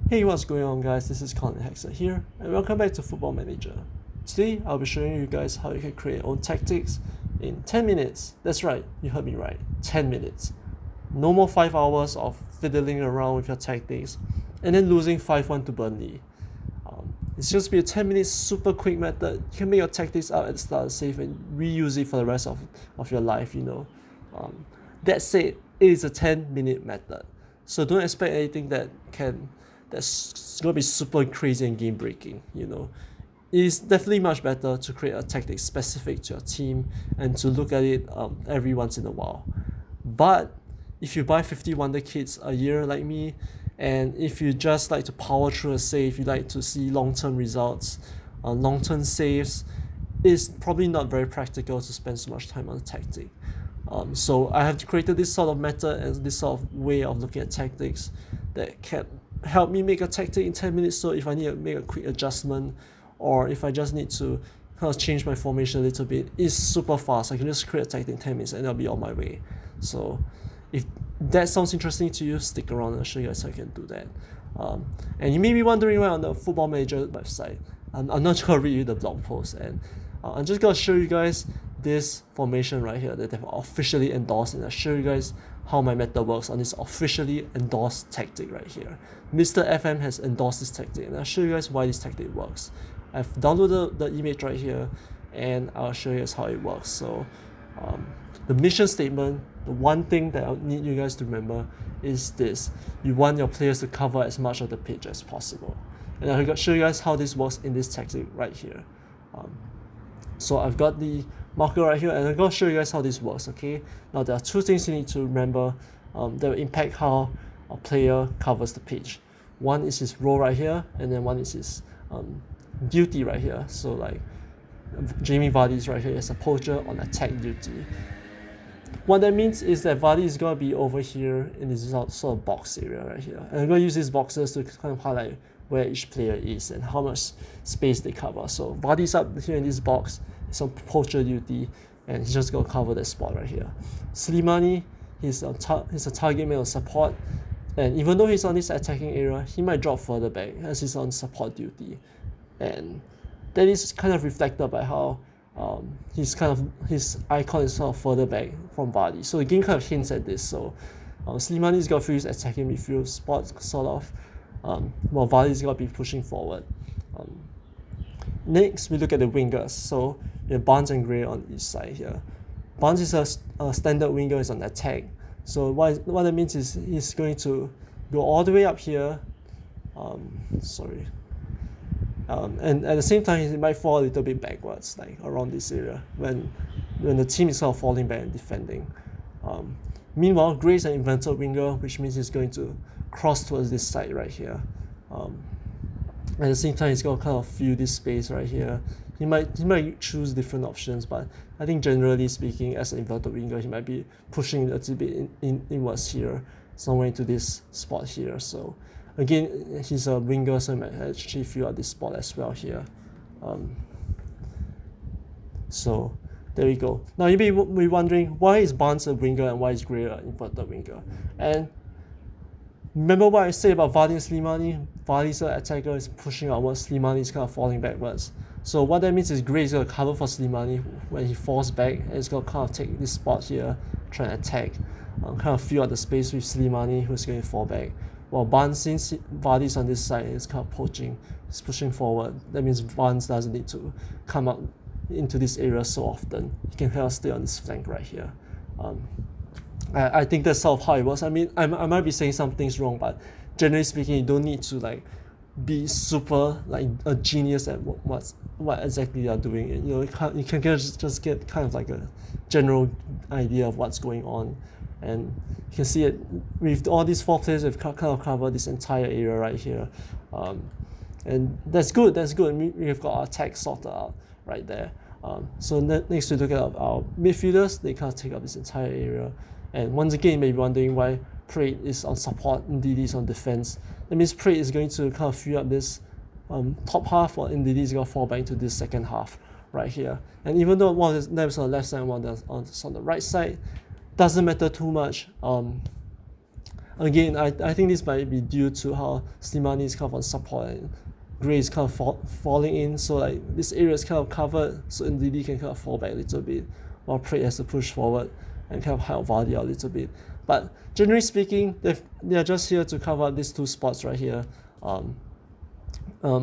Hey, what's going on guys? This is Colin Hexer here and welcome back to Football Manager. Today I'll be showing you guys how you can create your own tactics in 10 minutes. That's right, you heard me right, 10 minutes. No more 5 hours of fiddling around with your tactics and then losing 5-1 to Burnley. It's just be a 10 minutes super quick method. You can make your tactics out at the start, save and reuse it for the rest of your life, That said, it is a 10-minute method. So don't expect anything that's gonna be super crazy and game breaking, It's definitely much better to create a tactic specific to your team and to look at it every once in a while. But if you buy 50 Wonder Kits a year like me, and if you just like to power through a save, you like to see long-term results, long-term saves, it's probably not very practical to spend so much time on a tactic. So I have created this sort of method and this sort of way of looking at tactics that can help me make a tactic in 10 minutes. So if I need to make a quick adjustment or if I just need to kind of change my formation a little bit, it's super fast. I can just create a tactic in 10 minutes and I'll be on my way. So if that sounds interesting to you, stick around and I'll show you guys how you can do that. And you may be wondering why on the Football Manager website, I'm not going to read you the blog post, and I'm just going to show you guys this formation right here that they've officially endorsed, and I'll show you guys how my method works on this officially endorsed tactic right here. Mr. FM has endorsed this tactic, and I'll show you guys why this tactic works. I've downloaded the image right here, and I'll show you guys how it works. So the mission statement, the one thing that I need you guys to remember is this: you want your players to cover as much of the pitch as possible, and I'll show you guys how this works in this tactic right here. So I've got the marker right here, and I'm going to show you guys how this works. Okay, now there are two things you need to remember that will impact how a player covers the pitch. One is his role right here, and then one is his duty right here. So like Jamie Vardy's right here as a poacher on attack duty. What that means is that Vardy is going to be over here in this sort of box area right here. And I'm going to use these boxes to kind of highlight where each player is and how much space they cover. So Vardy's up here in this box, it's on poacher duty, and he's just going to cover that spot right here. Slimani, he's a target man of support, and even though he's on this attacking area, he might drop further back as he's on support duty. And that is kind of reflected by how his icon is sort of further back from Vardy. So the game kind of hints at this. So Slimani's got to use attacking midfield spot sort of, while Vardy's got to be pushing forward. Next, we look at the wingers. So we have Barnes and Gray on each side here. Barnes is a standard winger, is on attack. So what that means is he's going to go all the way up here. And at the same time, he might fall a little bit backwards, like around this area, when the team is sort of falling back and defending. Meanwhile, Gray is an inverted winger, which means he's going to cross towards this side right here. At the same time, he's going to kind of fill this space right here. He might choose different options, but I think generally speaking, as an inverted winger, he might be pushing a little bit inwards here, somewhere into this spot here. So again, he's a winger, so he might actually fill out this spot as well here. So there we go. Now you may be wondering, why is Barnes a winger and why is Gray an inverted winger? And remember what I said about Vardy and Slimani? Vardy's an attacker, is pushing outwards, Slimani is kind of falling backwards. So what that means is Gray is going to cover for Slimani when he falls back, and he's going to kind of take this spot here, try and attack, kind of fill out the space with Slimani, who's going to fall back. While Barnes, since Vardy's on this side, is kind of poaching, he's pushing forward. That means Barnes doesn't need to come up into this area so often. He can kind of stay on this flank right here. I think that's sort of how it works. I mean, I might be saying some things wrong, but generally speaking, you don't need to like be super like a genius at what exactly you're doing. You can just get kind of like a general idea of what's going on. And you can see it with all these 4 players, we've kind of covered this entire area right here. And that's good. We've got our attack sorted out right there. So next we look at our midfielders. They kind of take up this entire area. And once again, you may be wondering why Prate is on support and Ndidi is on defense. That means Prate is going to kind of fill up this top half, while Ndidi is going to fall back into this second half right here. And even though one of them is on the left side and one is on the right side, doesn't matter too much. Again, I think this might be due to how Slimani is kind of on support and Gray is kind of falling in, so like this area is kind of covered, so Ndidi can kind of fall back a little bit, while Prey has to push forward and kind of help Vardy out a little bit. But generally speaking, they're just here to cover these two spots right here. And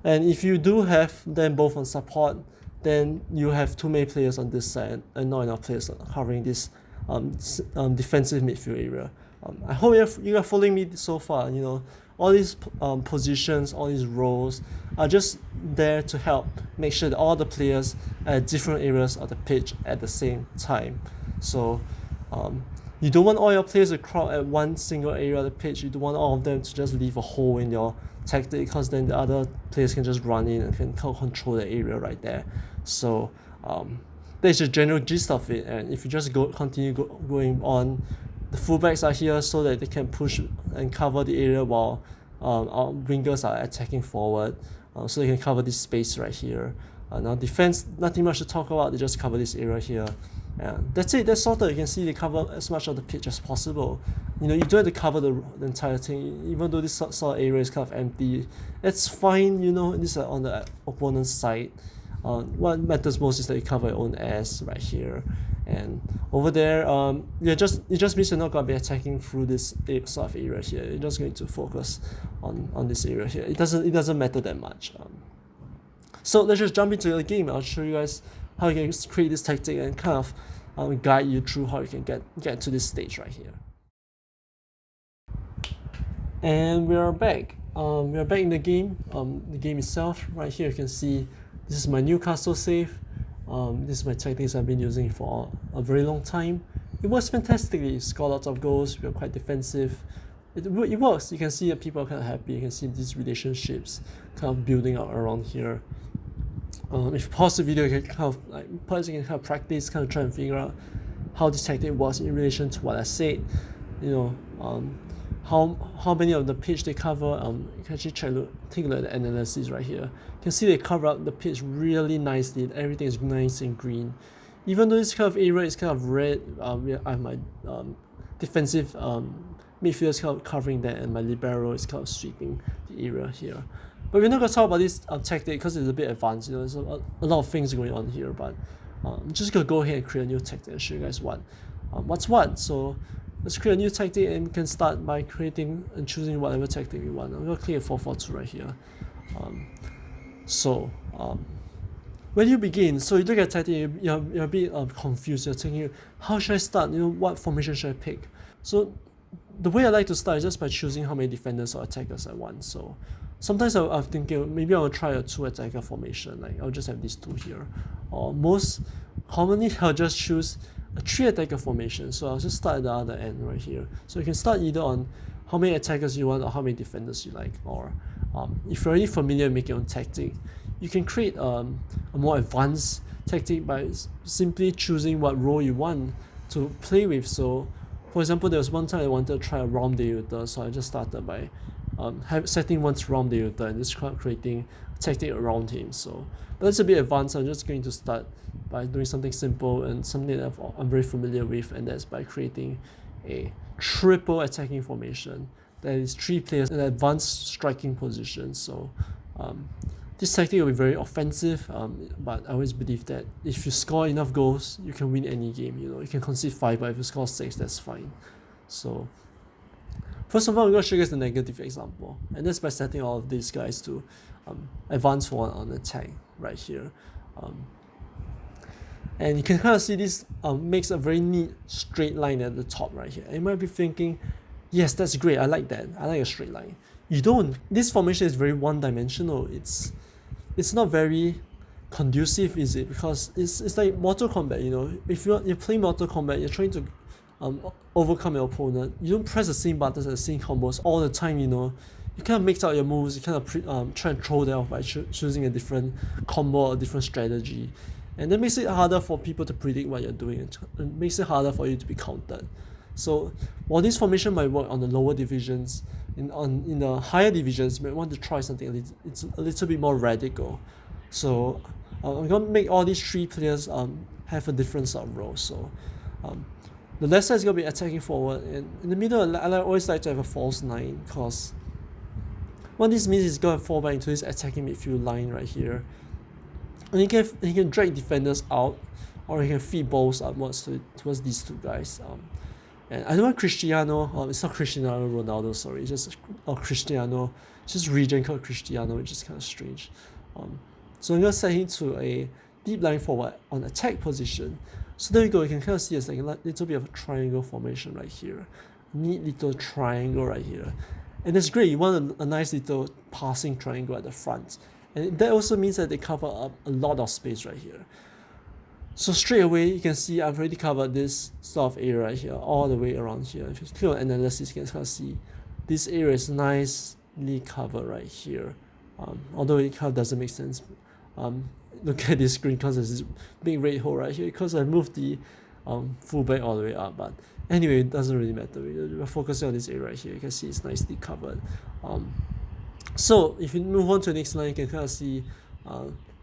if you do have them both on support, then you have too many players on this side and not enough players covering this defensive midfield area. I hope you are following me so far. You know, all these positions, all these roles are just there to help make sure that all the players are at different areas of the pitch at the same time. So you don't want all your players to crowd at one single area of the pitch. You don't want all of them to just leave a hole in your tactic, because then the other players can just run in and can control the area right there. So that's the general gist of it. And if you just continue going on, the fullbacks are here so that they can push and cover the area while our wingers are attacking forward, so they can cover this space right here. Now defense, nothing much to talk about. They just cover this area here. And that's it. That's sorted. You can see they cover as much of the pitch as possible. You know, you don't have to cover the entire thing, even though this sort of area is kind of empty. It's fine. You know, this is on the opponent's side. What matters most is that you cover your own ass right here, and over there, it just means you're not gonna be attacking through this sort of area here. You're just going to focus on this area here. It doesn't matter that much. So let's just jump into the game. I'll show you guys how you can create this tactic and kind of guide you through how you can get to this stage right here. And we are back. We are back in the game. The game itself. Right here, you can see this is my Newcastle save. This is my tactics I've been using for a very long time. It works fantastically. Score lots of goals. We are quite defensive. It works. You can see that people are kind of happy. You can see these relationships kind of building up around here. If you pause the video, you can kind of practice, kind of try and figure out how this tactic works in relation to what I said. You know, how many of the pitch they cover. You can actually take a look at the analysis right here. You can see they cover up the pitch really nicely. Everything is nice and green. Even though this kind of area is kind of red, I have my defensive midfielders kind of covering that, and my libero is kind of sweeping the area here. But we're not going to talk about this tactic because it's a bit advanced. You know, there's a lot of things going on here. But I'm just going to go ahead and create a new tactic and show you guys what's what. So let's create a new tactic, and we can start by creating and choosing whatever tactic we want. I'm going to click 4-4-2 right here. Where do you begin? So you look at tactic, you're a bit confused. You're thinking, how should I start? You know, what formation should I pick? So the way I like to start is just by choosing how many defenders or attackers I want. So sometimes I'm thinking maybe I'll try a 2-attacker formation. Like I'll just have these two here. Or most commonly, I'll just choose a 3-attacker formation. So I'll just start at the other end right here. So you can start either on how many attackers you want or how many defenders you like. Or if you're already familiar with making your own tactic, you can create a more advanced tactic by simply choosing what role you want to play with. So for example, there was one time I wanted to try a Rom Debuter, so I just started by setting one's Rom Debuter and just creating a tactic around him. So but that's a bit advanced. I'm just going to start by doing something simple and something that I'm very familiar with, and that's by creating a triple attacking formation that is 3 players in advanced striking position. So this tactic will be very offensive, but I always believe that if you score enough goals, you can win any game. You know, you can concede 5, but if you score 6, that's fine. So first of all, I'm going to show you guys the negative example, and that's by setting all of these guys to advance for on attack right here. And you can kind of see this makes a very neat straight line at the top right here. And you might be thinking, yes, that's great. I like that. I like a straight line. You don't. This formation is very one-dimensional. It's not very conducive, is it? Because it's like Mortal Kombat. You know, if you're playing Mortal Kombat, you're trying to overcome your opponent. You don't press the same buttons and the same combos all the time. You know, you kind of mix out your moves. You kind of try and throw them off by choosing a different combo or a different strategy. And that makes it harder for people to predict what you're doing. It makes it harder for you to be countered. So while this formation might work on the lower divisions, in the higher divisions, you might want to try something it's a little bit more radical. So I'm going to make all these 3 players have a different sort of role. So The left side is going to be attacking forward, and in the middle, I always like to have a false 9, because what this means is going to fall back into this attacking midfield line right here. And he can drag defenders out, or he can feed balls upwards towards these two guys. And I don't want Cristiano, it's not Cristiano Ronaldo, sorry, it's just Cristiano, it's just region called Cristiano, which is kind of strange. So I'm going to set him to a deep line forward on attack position. So there you go, you can kind of see it's like a little bit of a triangle formation right here. Neat little triangle right here. And that's great, you want a nice little passing triangle at the front. And that also means that they cover up a lot of space right here. So straight away, you can see I've already covered this sort of area right here, all the way around here. If you click on analysis, you can kind of see this area is nicely covered right here. Although it kind of doesn't make sense. Look at this screen because there's this big red hole right here because I moved the fullback all the way up. But anyway, it doesn't really matter. We're focusing on this area right here. You can see it's nicely covered. So if you move on to the next line, you can kind of see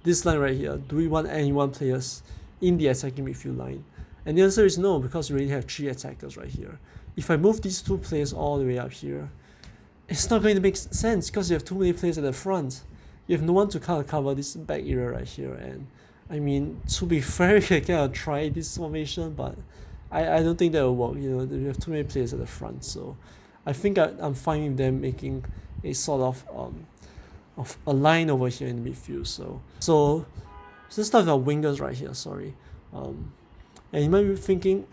this line right here. Do we want any one players in the attacking midfield line? And the answer is no, because we already have 3 attackers right here. If I move these 2 players all the way up here, it's not going to make sense because you have too many players at the front. You have no one to kind of cover this back area right here. And I mean, to be fair, you can kind of try this formation, but I don't think that will work. You know, we have too many players at the front, so I think I'm fine with them making a sort of a line over here in the midfield. So let's start with our wingers right here. Sorry, and you might be thinking,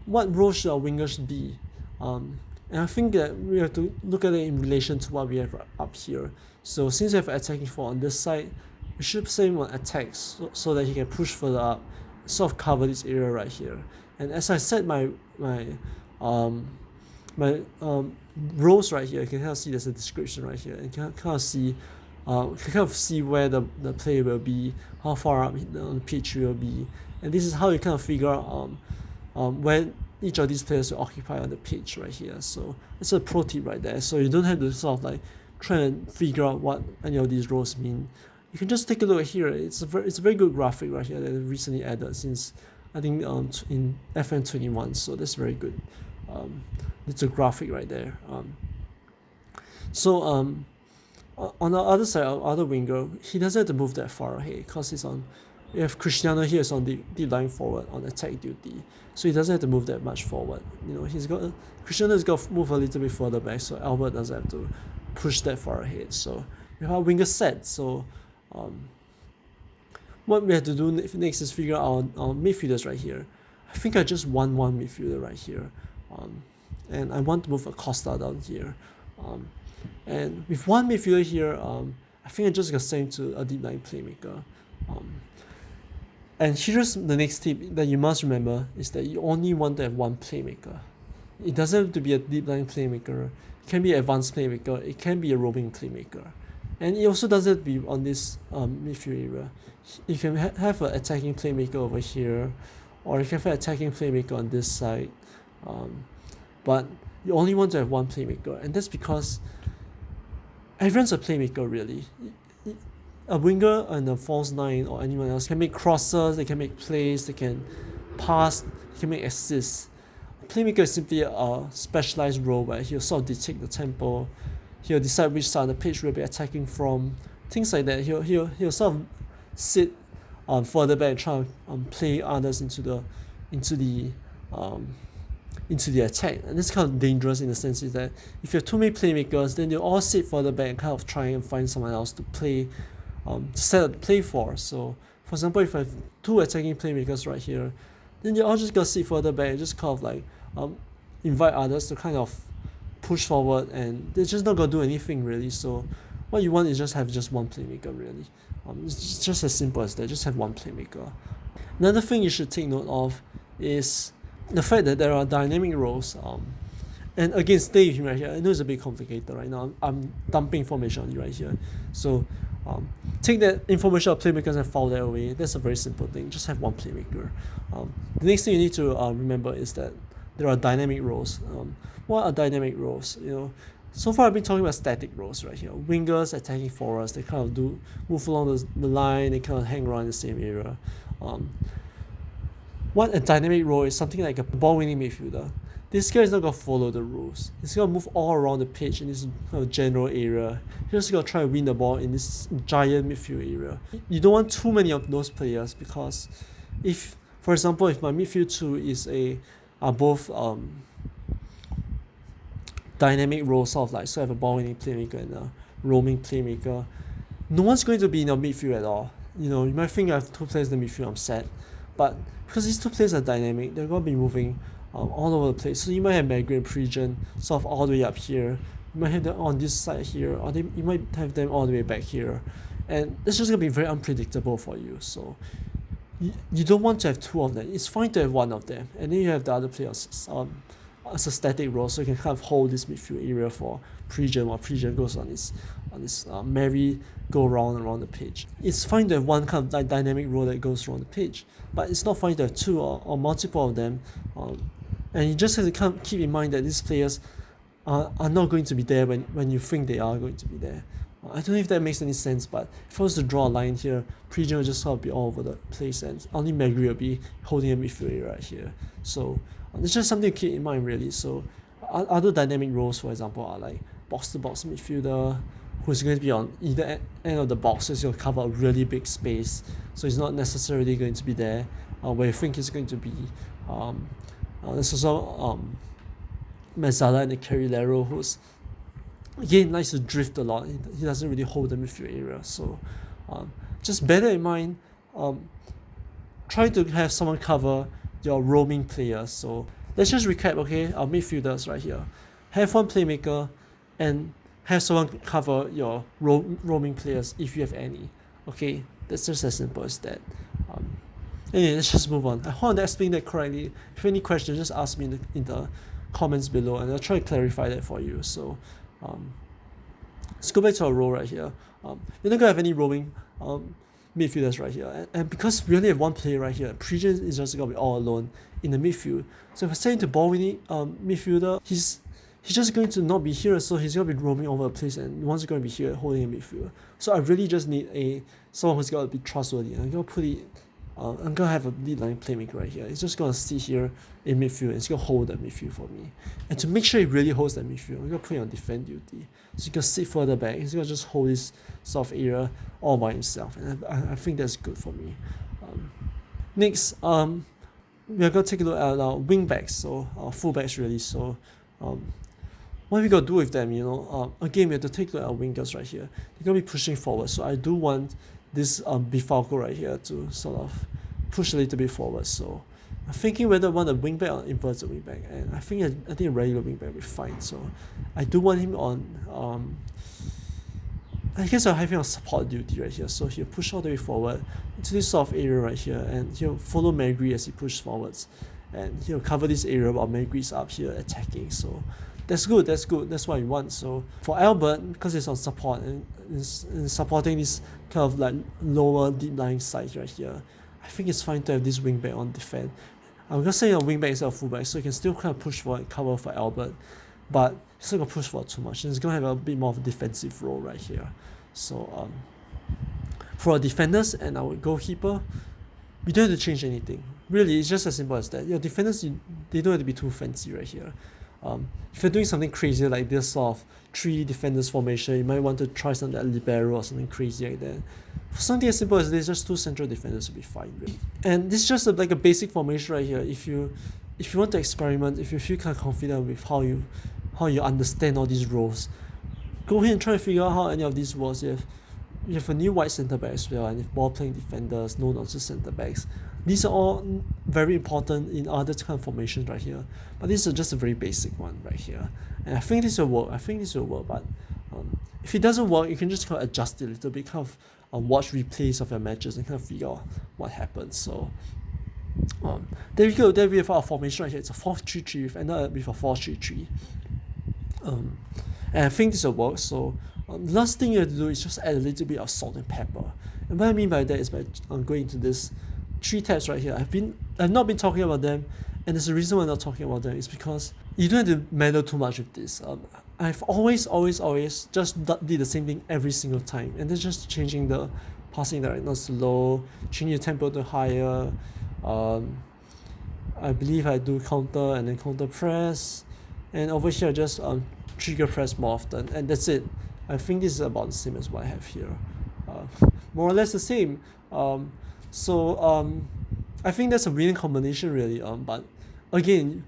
what role should our wingers be? And I think that we have to look at it in relation to what we have up here. So since we have attacking forward on this side, we should send him on attacks so that he can push further up, sort of cover this area right here. And as I set my roles right here, you can kind of see there's a description right here, and you can kind of see where the player will be, how far up on the pitch will be, and this is how you kind of figure out where each of these players will occupy on the pitch right here. So it's a pro tip right there. So you don't have to sort of like try and figure out what any of these roles mean. You can just take a look at here. It's a very good graphic right here that they recently added since I think in FN21. So that's very good. It's a graphic right there. So on the other side, our other winger, he doesn't have to move that far ahead because he's on. We have Cristiano here is on the line forward on attack duty, so he doesn't have to move that much forward. You know, Cristiano's got to move a little bit further back, so Albert doesn't have to push that far ahead. So we have our winger set. So what we have to do next is figure out our midfielders right here. I think I just want one midfielder right here, and I want to move Acosta down here. And with one midfielder here, I think I'm just gonna send him to a deep line playmaker. And here's the next tip that you must remember is that you only want to have one playmaker. It doesn't have to be a deep line playmaker. It can be an advanced playmaker. It can be a roaming playmaker. And it also doesn't have to be on this midfield area. You can have an attacking playmaker over here, or you can have an attacking playmaker on this side. But you only want to have one playmaker, and that's because everyone's a playmaker really. A winger and a false 9 or anyone else can make crosses, they can make plays, they can pass, they can make assists. A playmaker is simply a specialized role where he'll sort of dictate the tempo, he'll decide which side of the pitch we'll be attacking from, things like that. He'll sort of sit further back and try to play others into the attack. And this kind of dangerous in the sense is that if you have too many playmakers, then they'll all sit further back and kind of try and find someone else to play, set up the play for. So for example, if I have 2 attacking playmakers right here, then you're all just gonna sit further back and just kind of like invite others to kind of push forward, and they're just not gonna do anything really. So what you want is just have just one playmaker really. It's just as simple as that, just have one playmaker. Another thing you should take note of is the fact that there are dynamic roles. And again, stay with me right here. I know it's a bit complicated right now. I'm dumping information on you right here. So take that information of playmakers and file that away. That's a very simple thing. Just have one playmaker. The next thing you need to remember is that there are dynamic roles. What are dynamic roles? You know, so far I've been talking about static roles right here. Wingers, attacking forwards, they kind of move along the line, they kind of hang around in the same area. What a dynamic role is something like a ball-winning midfielder. This guy is not gonna follow the rules. He's gonna move all around the pitch in this general area. He's just gonna try to win the ball in this giant midfield area. You don't want too many of those players because if, for example, if my midfield two is are both dynamic roles, sort of like, so I have a ball-winning playmaker and a roaming playmaker, no one's going to be in your midfield at all. You might think I have two players in the midfield, I'm set, but because these two players are dynamic, they're going to be moving all over the place. So you might have Magri and Pregen sort of all the way up here. You might have them on this side here, or you might have them all the way back here, and it's just going to be very unpredictable for you. So you don't want to have two of them. It's fine to have one of them, and then you have the other players as a static role, so you can kind of hold this midfield area for Pregen while Pregen goes on this merry go round around the pitch. It's fine to have one kind of like dynamic role that goes around the pitch, but it's not fine to have two or multiple of them. And you just have to kind of keep in mind that these players are not going to be there when you think they are going to be there. I don't know if that makes any sense, but if I was to draw a line here, Pregen will just sort of be all over the place, and only Magri will be holding a midfield area right here. So it's just something to keep in mind, really. So other dynamic roles, for example, are like box-to-box midfielder, who's going to be on either end of the box, so he's going to cover a really big space. So he's not necessarily going to be there where you think he's going to be. There's also Mezzala and the Carrilero, who's again likes to drift a lot. He doesn't really hold the midfield area. So just bear that in mind. Try to have someone cover your roaming players. So let's just recap, okay? Our midfielders right here. Have one playmaker and have someone cover your roaming players if you have any. Okay, that's just as simple as that. Anyway, let's just move on. I hope I explained that correctly. If you have any questions, just ask me in the comments below, and I'll try to clarify that for you. So let's go back to our role right here. We're not gonna have any roaming midfielders right here, and because we only have one player right here, Pregen is just gonna be all alone in the midfield. So if I set into ball-winning midfielder, he's just going to not be here, so he's going to be roaming over the place, and one's going to be here holding a midfield. So I really just need someone who's got to be trustworthy. I'm going to put it, I'm going to have a lead line playmaker right here. He's just going to sit here in midfield, and he's going to hold that midfield for me. And to make sure he really holds that midfield, I'm going to put him on defend duty. So he can sit further back. He's going to just hold this sort of area all by himself, and I think that's good for me. Next, we're going to take a look at our wing backs, so our full backs really. So what we got to do with them, again, we have to take a look at our wingers right here. They're going to be pushing forward, so I do want this Bifalco right here to sort of push a little bit forward. So I'm thinking whether I want a wingback or inverted wingback, and I think a regular wingback will be fine. So I do want him on I guess I'll have him on support duty right here. So he'll push all the way forward into this sort of area right here, and he'll follow Magri as he pushes forwards, and he'll cover this area while Magri's up here attacking. So that's good, that's what you want. So for Albert, because he's on support and is supporting this kind of like lower deep lying side right here, I think it's fine to have this wingback on defend. I'm gonna say a wingback instead of fullback, so you can still kind of push forward and cover for Albert, but he's not gonna push forward too much, and he's gonna have a bit more of a defensive role right here. So for our defenders and our goalkeeper, we don't have to change anything. Really, it's just as simple as that. Your defenders, they don't have to be too fancy right here. If you're doing something crazy like this sort of 3 defenders formation, you might want to try something like libero or something crazy like that. For something as simple as this, just 2 central defenders will be fine, really. And this is just like a basic formation right here. If you want to experiment, if you feel kind of confident with how you understand all these roles, go ahead and try to figure out how any of these works. You have a new wide centre back as well, and if ball playing defenders, no nonsense centre backs. These are all very important in other kind of formations right here, but this is just a very basic one right here, and I think this will work. But if it doesn't work, you can just kind of adjust it a little bit, kind of watch replays of your matches and kind of figure out what happens. So there we go. There we have our formation right here. It's a 4-3-3. We've ended up with a 4-3-3. And I think this will work. So last thing you have to do is just add a little bit of salt and pepper. And what I mean by that is by going into this 3 tabs right here. I've not been talking about them, and there's a reason why I'm not talking about them. It's because you don't have to meddle too much with this. I've always just did the same thing every single time, and then just changing the passing directness to low, changing the tempo to higher, I believe I do counter and then counter press, and over here I just trigger press more often, and that's it. I think this is about the same as what I have here, more or less the same. So I think that's a winning combination really. But again,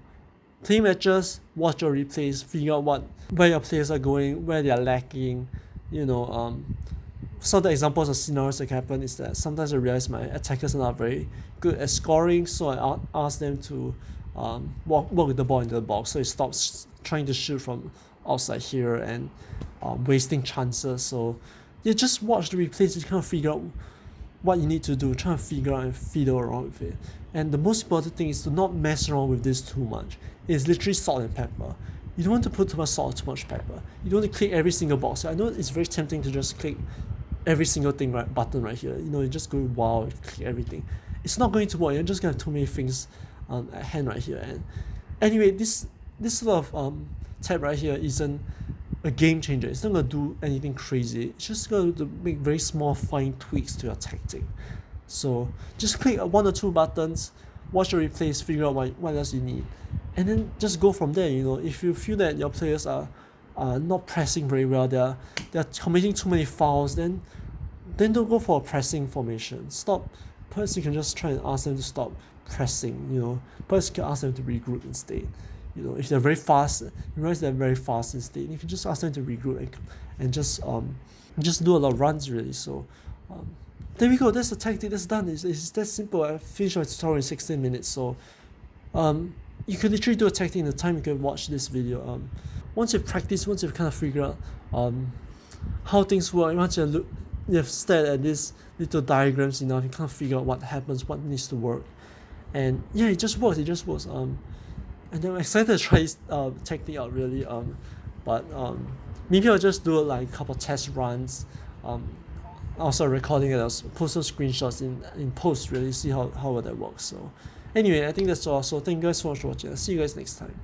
play matches, watch your replays, figure out where your players are going, where they are lacking. Some of the examples of scenarios that happen is that sometimes I realize my attackers are not very good at scoring, so I ask them to walk with the ball into the box, so it stops trying to shoot from outside here and wasting chances. So you just watch the replays, you kind of figure out what you need to do, try to figure out and fiddle around with it. And the most important thing is to not mess around with this too much. It's literally salt and pepper. You don't want to put too much salt or too much pepper. You don't want to click every single box. I know it's very tempting to just click every single thing button right here. You just go wow, click everything. It's not going to work. You're just gonna have too many things at hand right here. And anyway, this sort of tab right here isn't a game changer. It's not gonna do anything crazy. It's just going to make very small fine tweaks to your tactic. So just click one or two buttons, watch your replays, figure out what else you need, and then just go from there. If you feel that your players are not pressing very well, they're committing too many fouls, then don't go for a pressing formation. Perhaps you can just try and ask them to stop pressing. Perhaps you can ask them to regroup instead. If they're very fast, you realize they're very fast instead, you can just ask them to regroup and just do a lot of runs really. So there we go, that's the tactic, that's done. It's that simple. I finished my tutorial in 16 minutes. So you can literally do a tactic in the time you can watch this video. Once you've practiced, once you've kind of figured out how things work, once you've stared at these little diagrams enough, you kind of figure out what happens, what needs to work, and yeah, it just works. And I'm excited to try this tactic out really. But maybe I'll just do like a couple of test runs. Also recording it, I'll post some screenshots in post really, see how well that works. So anyway, I think that's all. So thank you guys so much for watching. I'll see you guys next time.